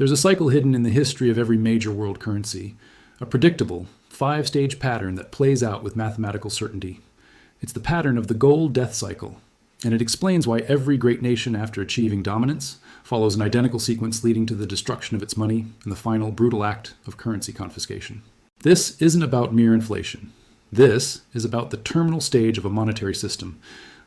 There's a cycle hidden in the history of every major world currency, a predictable, 5-stage pattern that plays out with mathematical certainty. It's the pattern of the gold death cycle, and it explains why every great nation after achieving dominance follows an identical sequence leading to the destruction of its money and the final brutal act of currency confiscation. This isn't about mere inflation. This is about the terminal stage of a monetary system,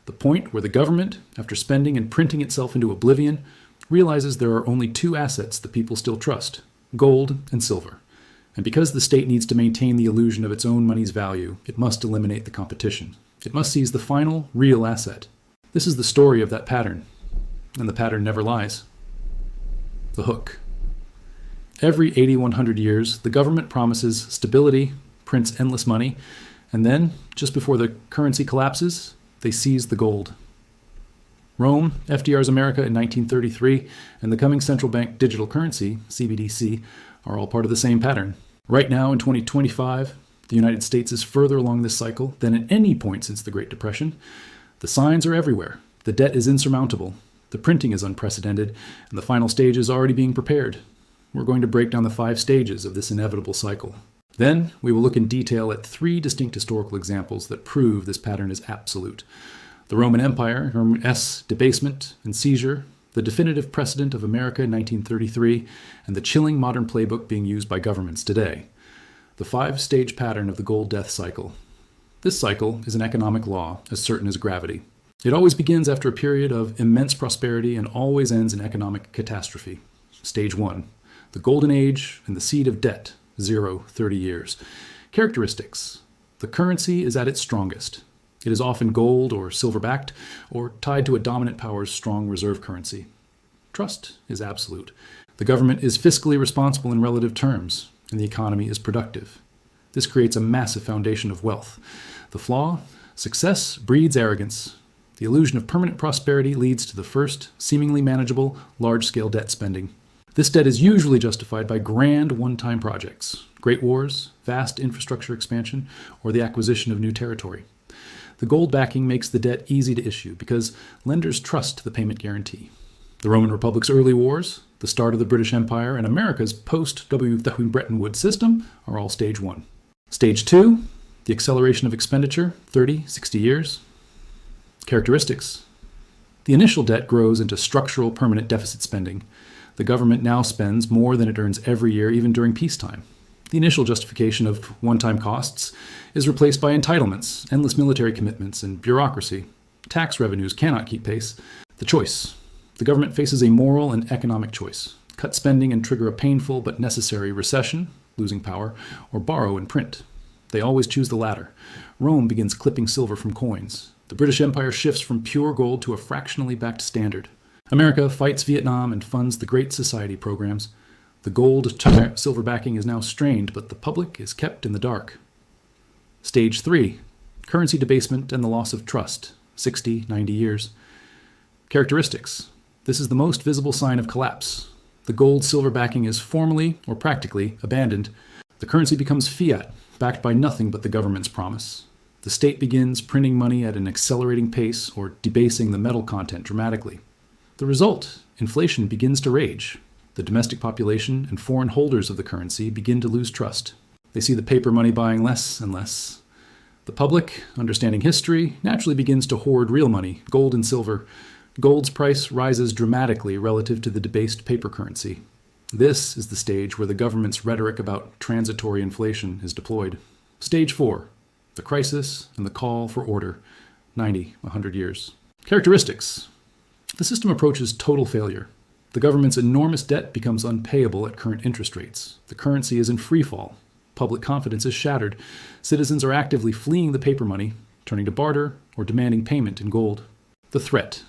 the point where the government, after spending and printing itself into oblivion, realizes there are only two assets the people still trust: gold and silver. And because the state needs to maintain the illusion of its own money's value, it must eliminate the competition. It must seize the final, real asset. This is the story of that pattern, and the pattern never lies. The hook. Every 100 years, the government promises stability, prints endless money, and then, just before the currency collapses, they seize the gold. Rome, FDR's America in 1933, and the coming central bank digital currency, CBDC, are all part of the same pattern. Right now, in 2025, the United States is further along this cycle than at any point since the Great Depression. The signs are everywhere. The debt is insurmountable. The printing is unprecedented, and the final stage is already being prepared. We're going to break down the 5 stages of this inevitable cycle. Then, we will look in detail at 3 distinct historical examples that prove this pattern is absolute. The Roman Empire, debasement and seizure, the definitive precedent of America in 1933, and the chilling modern playbook being used by governments today. The 5-stage pattern of the gold death cycle. This cycle is an economic law as certain as gravity. It always begins after a period of immense prosperity and always ends in economic catastrophe. Stage 1. The golden age and the seed of debt, 30 years. Characteristics. The currency is at its strongest. It is often gold or silver-backed, or tied to a dominant power's strong reserve currency. Trust is absolute. The government is fiscally responsible in relative terms, and the economy is productive. This creates a massive foundation of wealth. The flaw? Success breeds arrogance. The illusion of permanent prosperity leads to the first, seemingly manageable, large-scale debt spending. This debt is usually justified by grand one-time projects, great wars, vast infrastructure expansion, or the acquisition of new territory. The gold backing makes the debt easy to issue because lenders trust the payment guarantee. The Roman Republic's early wars, the start of the British Empire, and America's post-Bretton Woods system are all stage 1. Stage 2, the acceleration of expenditure, 60 years. Characteristics. The initial debt grows into structural permanent deficit spending. The government now spends more than it earns every year, even during peacetime. The initial justification of one-time costs is replaced by entitlements, endless military commitments, and bureaucracy. Tax revenues cannot keep pace. The choice. The government faces a moral and economic choice. Cut spending and trigger a painful but necessary recession, losing power, or borrow and print. They always choose the latter. Rome begins clipping silver from coins. The British Empire shifts from pure gold to a fractionally backed standard. America fights Vietnam and funds the Great Society programs. The gold-silver backing is now strained, but the public is kept in the dark. Stage 3. Currency debasement and the loss of trust, 90 years. Characteristics. This is the most visible sign of collapse. The gold-silver backing is formally, or practically, abandoned. The currency becomes fiat, backed by nothing but the government's promise. The state begins printing money at an accelerating pace or debasing the metal content dramatically. The result, inflation begins to rage. The domestic population and foreign holders of the currency begin to lose trust. They see the paper money buying less and less. The public, understanding history, naturally begins to hoard real money, gold and silver. Gold's price rises dramatically relative to the debased paper currency. This is the stage where the government's rhetoric about transitory inflation is deployed. Stage 4. The crisis and the call for order, 100 years. Characteristics. The system approaches total failure. The government's enormous debt becomes unpayable at current interest rates. The currency is in free fall. Public confidence is shattered. Citizens are actively fleeing the paper money, turning to barter, or demanding payment in gold. The threat.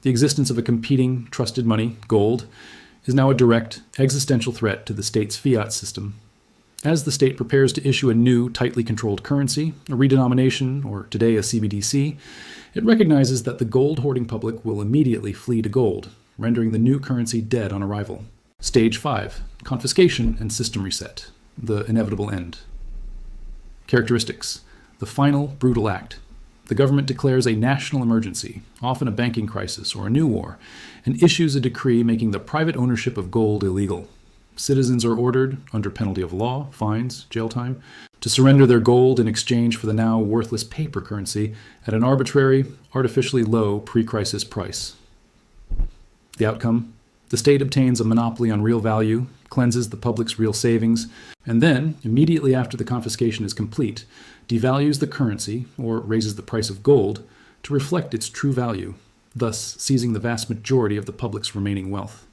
The existence of a competing, trusted money, gold, is now a direct, existential threat to the state's fiat system. As the state prepares to issue a new, tightly controlled currency, a redenomination, or today a CBDC, it recognizes that the gold-hoarding public will immediately flee to gold, rendering the new currency dead on arrival. Stage 5. Confiscation and system reset. The inevitable end. Characteristics. The final brutal act. The government declares a national emergency, often a banking crisis or a new war, and issues a decree making the private ownership of gold illegal. Citizens are ordered, under penalty of law, fines, jail time, to surrender their gold in exchange for the now worthless paper currency at an arbitrary, artificially low pre-crisis price. The outcome? The state obtains a monopoly on real value, cleanses the public's real savings, and then, immediately after the confiscation is complete, devalues the currency, or raises the price of gold, to reflect its true value, thus seizing the vast majority of the public's remaining wealth.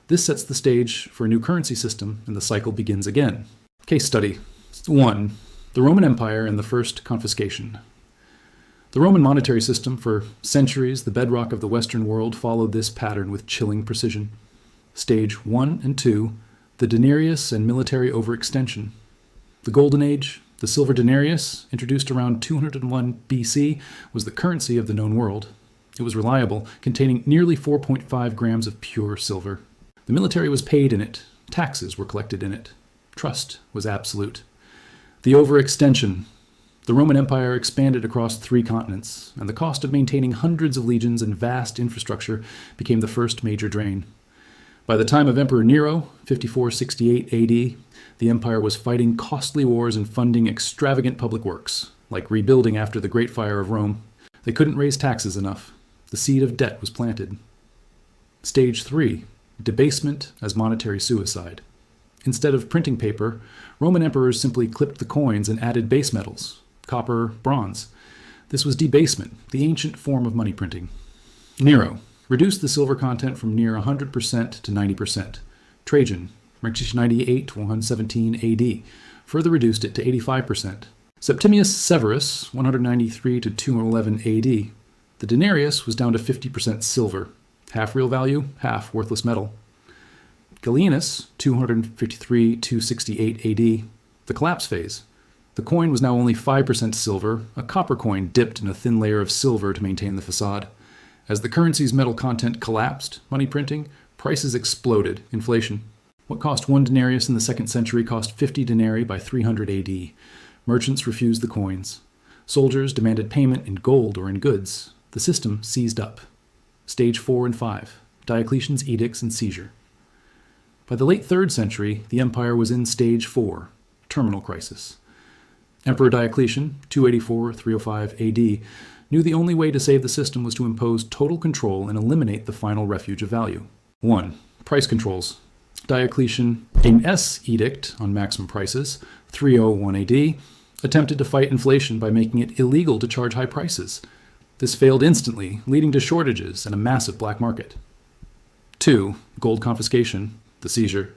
This sets the stage for a new currency system, and the cycle begins again. Case study 1. The Roman Empire and the First Confiscation. The Roman monetary system, for centuries the bedrock of the Western world, followed this pattern with chilling precision. Stage 1 and 2, the Daenerius and military overextension. The Golden Age, the silver denarius, introduced around 201 BC, was the currency of the known world. It was reliable, containing nearly 4.5 grams of pure silver. The military was paid in it. Taxes were collected in it. Trust was absolute. The overextension. The Roman Empire expanded across 3 continents, and the cost of maintaining hundreds of legions and vast infrastructure became the first major drain. By the time of Emperor Nero, 5468 AD, the empire was fighting costly wars and funding extravagant public works, like rebuilding after the Great Fire of Rome. They couldn't raise taxes enough. The seed of debt was planted. Stage 3. Debasement as monetary suicide. Instead of printing paper, Roman emperors simply clipped the coins and added base metals, copper, bronze. This was debasement, the ancient form of money printing. Nero reduced the silver content from near 100% to 90%. Trajan, 98 to 117 AD, further reduced it to 85%. Septimius Severus, 193 to 211 AD, the denarius was down to 50% silver, half real value, half worthless metal. Gallienus, 253 to 68 AD, the collapse phase. The coin was now only 5% silver, a copper coin dipped in a thin layer of silver to maintain the facade. As the currency's metal content collapsed, money printing, prices exploded, inflation. What cost 1 denarius in the 2nd century cost 50 denarii by 300 AD. Merchants refused the coins. Soldiers demanded payment in gold or in goods. The system seized up. Stage 4 and 5, Diocletian's edicts and seizure. By the late 3rd century, the empire was in stage 4, terminal crisis. Emperor Diocletian, 284-305 AD, knew the only way to save the system was to impose total control and eliminate the final refuge of value. 1. Price controls. Diocletian, Daenerius edict on maximum prices, 301 AD, attempted to fight inflation by making it illegal to charge high prices. This failed instantly, leading to shortages and a massive black market. 2. Gold confiscation, the seizure.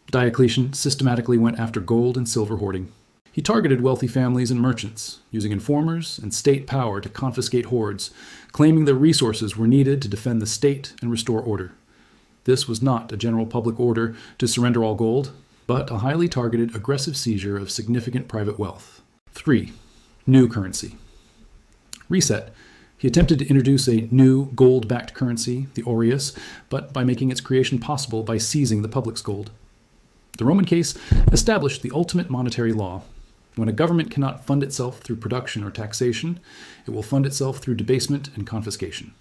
Diocletian systematically went after gold and silver hoarding. He targeted wealthy families and merchants, using informers and state power to confiscate hoards, claiming their resources were needed to defend the state and restore order. This was not a general public order to surrender all gold, but a highly targeted, aggressive seizure of significant private wealth. 3. New currency. Reset. He attempted to introduce a new gold-backed currency, the aureus, but by making its creation possible by seizing the public's gold. The Roman case established the ultimate monetary law. When a government cannot fund itself through production or taxation, it will fund itself through debasement and confiscation.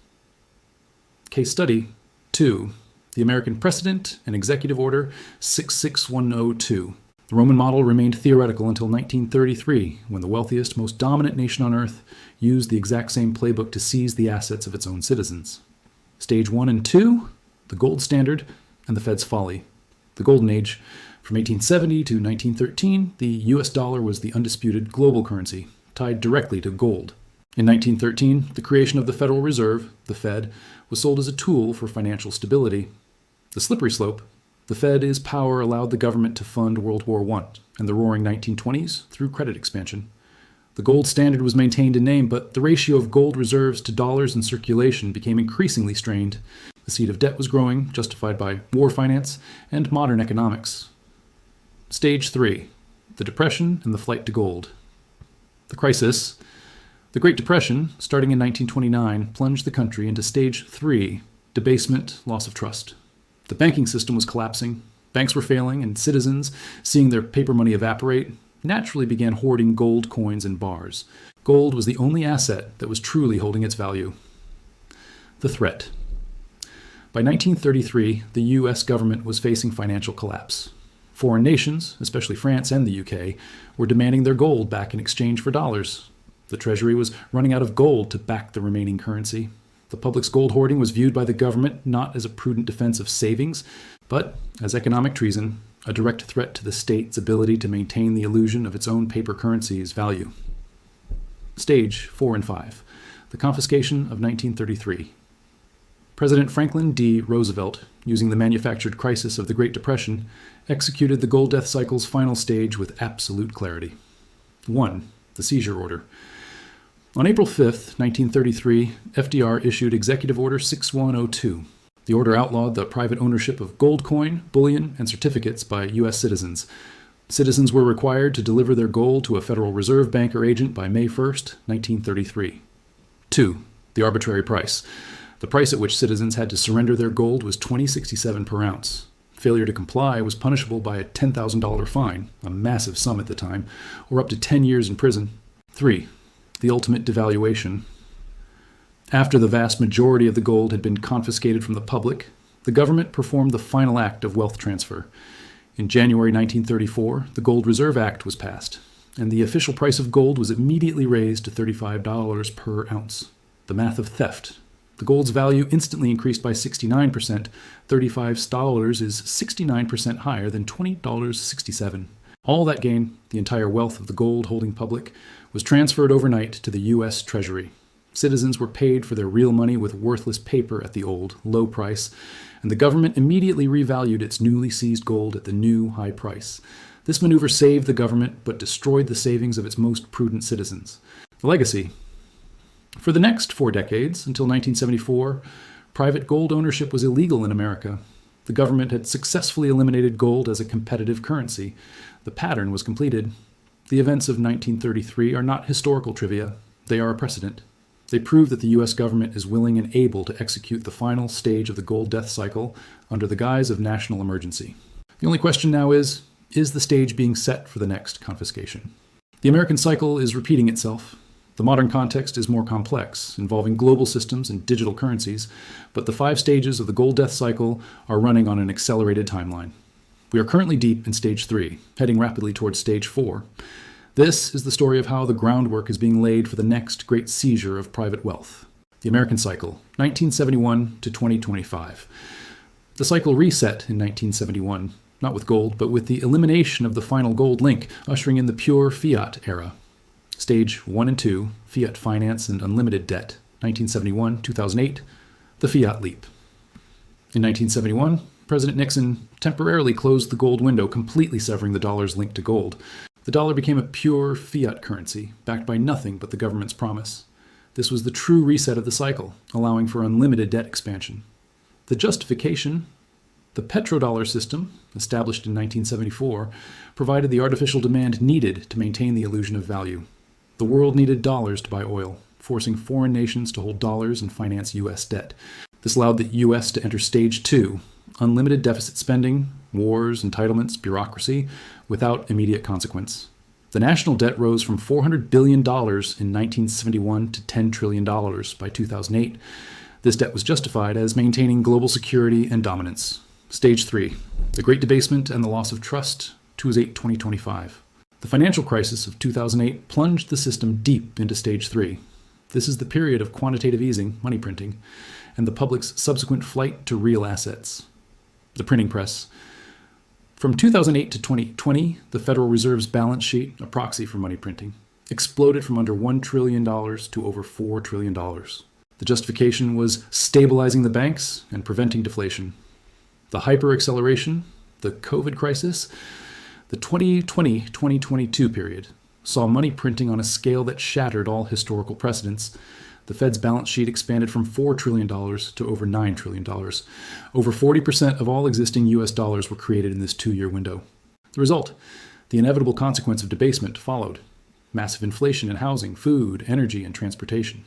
Case study 2. The American Precedent and Executive Order 66102. The Roman model remained theoretical until 1933, when the wealthiest, most dominant nation on earth used the exact same playbook to seize the assets of its own citizens. Stage 1 and 2, the gold standard and the Fed's folly. The Golden Age. From 1870 to 1913, the US dollar was the undisputed global currency, tied directly to gold. In 1913, the creation of the Federal Reserve, the Fed, was sold as a tool for financial stability. The slippery slope. The Fed's power allowed the government to fund World War I and the roaring 1920s through credit expansion. The gold standard was maintained in name, but the ratio of gold reserves to dollars in circulation became increasingly strained. The seed of debt was growing, justified by war finance and modern economics. Stage 3. The Depression and the Flight to Gold. The crisis. The Great Depression, starting in 1929, plunged the country into Stage 3, debasement, loss of trust. The banking system was collapsing, banks were failing, and citizens, seeing their paper money evaporate, naturally began hoarding gold coins and bars. Gold was the only asset that was truly holding its value. The threat. By 1933, the US government was facing financial collapse. Foreign nations, especially France and the UK, were demanding their gold back in exchange for dollars. The Treasury was running out of gold to back the remaining currency. The public's gold hoarding was viewed by the government not as a prudent defense of savings, but as economic treason, a direct threat to the state's ability to maintain the illusion of its own paper currency's value. Stage 4 and 5. The Confiscation of 1933. President Franklin D. Roosevelt, using the manufactured crisis of the Great Depression, executed the gold death cycle's final stage with absolute clarity. 1. The seizure order. On April 5, 1933, FDR issued Executive Order 6102. The order outlawed the private ownership of gold coin, bullion, and certificates by U.S. citizens. Citizens were required to deliver their gold to a Federal Reserve bank or agent by May 1, 1933. 2. The arbitrary price. The price at which citizens had to surrender their gold was $20.67 per ounce. Failure to comply was punishable by a $10,000 fine, a massive sum at the time, or up to 10 years in prison. 3. The ultimate devaluation. After the vast majority of the gold had been confiscated from the public, the government performed the final act of wealth transfer. In January 1934, the Gold Reserve Act was passed, and the official price of gold was immediately raised to $35 per ounce. The math of theft. The gold's value instantly increased by 69%. $35 is 69% higher than $20.67. All that gain, the entire wealth of the gold-holding public, was transferred overnight to the U.S. Treasury. Citizens were paid for their real money with worthless paper at the old, low price, and the government immediately revalued its newly seized gold at the new, high price. This maneuver saved the government, but destroyed the savings of its most prudent citizens. The legacy. For the next 4 decades, until 1974, private gold ownership was illegal in America. The government had successfully eliminated gold as a competitive currency. The pattern was completed. The events of 1933 are not historical trivia. They are a precedent. They prove that the U.S. government is willing and able to execute the final stage of the gold death cycle under the guise of national emergency. The only question now is the stage being set for the next confiscation? The American cycle is repeating itself. The modern context is more complex, involving global systems and digital currencies, but the 5 stages of the gold death cycle are running on an accelerated timeline. We are currently deep in stage 3, heading rapidly towards stage 4. This is the story of how the groundwork is being laid for the next great seizure of private wealth. The American cycle, 1971 to 2025. The cycle reset in 1971, not with gold, but with the elimination of the final gold link, ushering in the pure fiat era. Stage 1 and 2, fiat finance and unlimited debt, 1971-2008, the fiat leap. In 1971, President Nixon temporarily closed the gold window, completely severing the dollar's link to gold. The dollar became a pure fiat currency, backed by nothing but the government's promise. This was the true reset of the cycle, allowing for unlimited debt expansion. The justification. The petrodollar system, established in 1974, provided the artificial demand needed to maintain the illusion of value. The world needed dollars to buy oil, forcing foreign nations to hold dollars and finance U.S. debt. This allowed the U.S. to enter stage 2, unlimited deficit spending, wars, entitlements, bureaucracy, without immediate consequence. The national debt rose from $400 billion in 1971 to $10 trillion by 2008. This debt was justified as maintaining global security and dominance. Stage 3, the Great Debasement and the Loss of Trust, 2025. The financial crisis of 2008 plunged the system deep into stage 3. This is the period of quantitative easing, money printing, and the public's subsequent flight to real assets. The printing press. From 2008 to 2020, the Federal Reserve's balance sheet, a proxy for money printing, exploded from under $1 trillion to over $4 trillion. The justification was stabilizing the banks and preventing deflation. The hyper-acceleration, the COVID crisis, the 2020-2022 period saw money printing on a scale that shattered all historical precedents. The Fed's balance sheet expanded from $4 trillion to over $9 trillion. Over 40% of all existing U.S. dollars were created in this 2-year window. The result, the inevitable consequence of debasement, followed. Massive inflation in housing, food, energy, and transportation.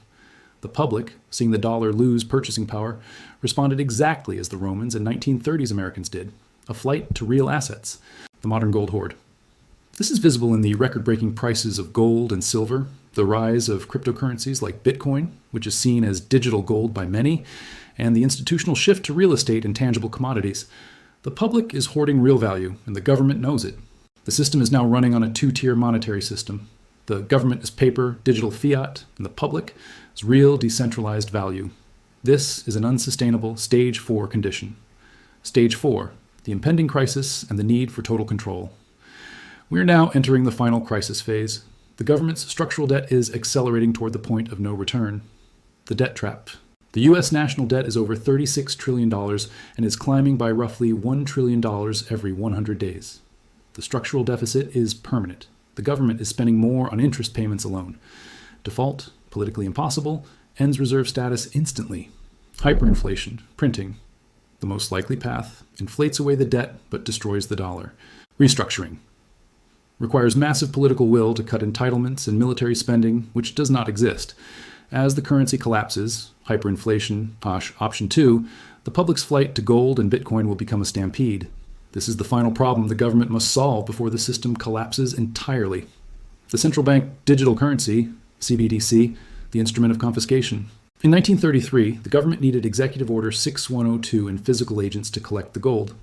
The public, seeing the dollar lose purchasing power, responded exactly as the Romans and 1930s Americans did, a flight to real assets. The modern gold hoard. This is visible in the record-breaking prices of gold and silver, the rise of cryptocurrencies like Bitcoin, which is seen as digital gold by many, and the institutional shift to real estate and tangible commodities. The public is hoarding real value, and the government knows it. The system is now running on a two-tier monetary system. The government is paper, digital fiat, and the public is real, decentralized value. This is an unsustainable Stage 4 condition. Stage 4, the impending crisis and the need for total control. We are now entering the final crisis phase. The government's structural debt is accelerating toward the point of no return. The debt trap. The U.S. national debt is over $36 trillion and is climbing by roughly $1 trillion every 100 days. The structural deficit is permanent. The government is spending more on interest payments alone. Default, politically impossible, ends reserve status instantly. Hyperinflation, printing. The most likely path, inflates away the debt but destroys the dollar. Restructuring. Requires massive political will to cut entitlements and military spending, which does not exist. As the currency collapses, hyperinflation, option 2, the public's flight to gold and Bitcoin will become a stampede. This is the final problem the government must solve before the system collapses entirely. The central bank digital currency, CBDC, the instrument of confiscation. In 1933, the government needed Executive Order 6102 and physical agents to collect the gold.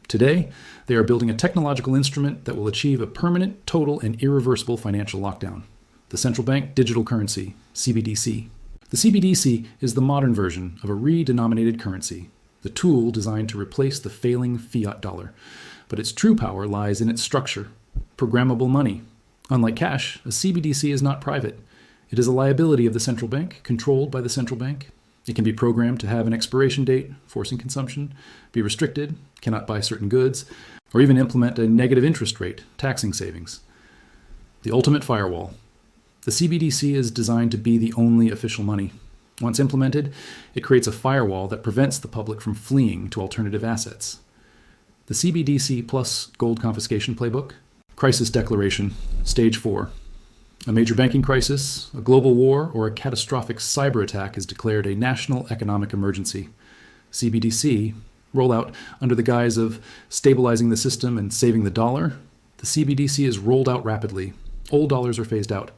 Today, they are building a technological instrument that will achieve a permanent, total, and irreversible financial lockdown. The central bank digital currency, CBDC. The CBDC is the modern version of a redenominated currency, the tool designed to replace the failing fiat dollar. But its true power lies in its structure, programmable money. Unlike cash, a CBDC is not private. It is a liability of the central bank, controlled by the central bank. It can be programmed to have an expiration date, forcing consumption, be restricted, cannot buy certain goods, or even implement a negative interest rate, taxing savings. The ultimate firewall. The CBDC is designed to be the only official money. Once implemented, it creates a firewall that prevents the public from fleeing to alternative assets. The CBDC plus gold confiscation playbook. Crisis declaration, Stage 4. A major banking crisis, a global war, or a catastrophic cyber attack is declared a national economic emergency. CBDC, rollout under the guise of stabilizing the system and saving the dollar. The CBDC is rolled out rapidly. Old dollars are phased out.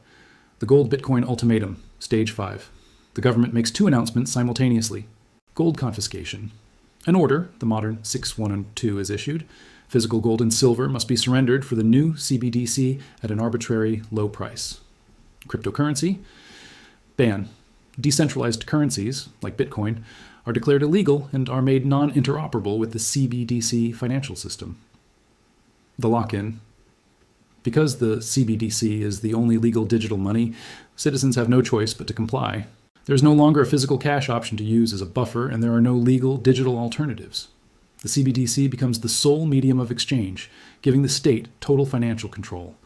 The gold Bitcoin ultimatum, Stage 5. The government makes 2 announcements simultaneously. Gold confiscation. An order, the modern 6102, is issued. Physical gold and silver must be surrendered for the new CBDC at an arbitrary low price. Cryptocurrency. Ban. Decentralized currencies, like Bitcoin, are declared illegal and are made non-interoperable with the CBDC financial system. The lock-in. Because the CBDC is the only legal digital money, citizens have no choice but to comply. There is no longer a physical cash option to use as a buffer, and there are no legal digital alternatives. The CBDC becomes the sole medium of exchange, giving the state total financial control.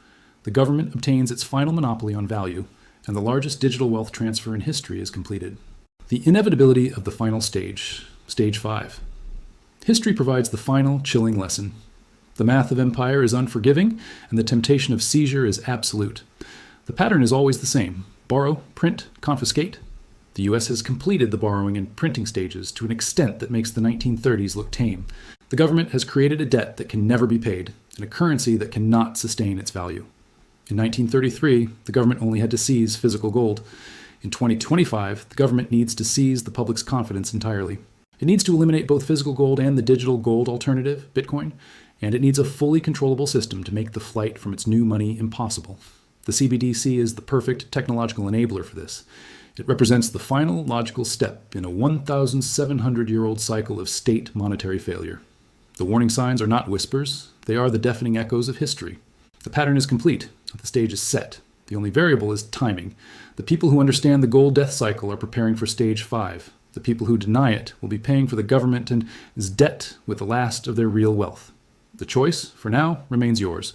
The government obtains its final monopoly on value, and the largest digital wealth transfer in history is completed. The inevitability of the final stage, Stage 5. History provides the final chilling lesson. The math of empire is unforgiving, and the temptation of seizure is absolute. The pattern is always the same: borrow, print, confiscate. The U.S. has completed the borrowing and printing stages to an extent that makes the 1930s look tame. The government has created a debt that can never be paid, and a currency that cannot sustain its value. In 1933, the government only had to seize physical gold. In 2025, the government needs to seize the public's confidence entirely. It needs to eliminate both physical gold and the digital gold alternative, Bitcoin, and it needs a fully controllable system to make the flight from its new money impossible. The CBDC is the perfect technological enabler for this. It represents the final logical step in a 1,700-year-old cycle of state monetary failure. The warning signs are not whispers, they are the deafening echoes of history. The pattern is complete, the stage is set. The only variable is timing. The people who understand the gold death cycle are preparing for Stage 5. The people who deny it will be paying for the government and its debt with the last of their real wealth. The choice, for now, remains yours.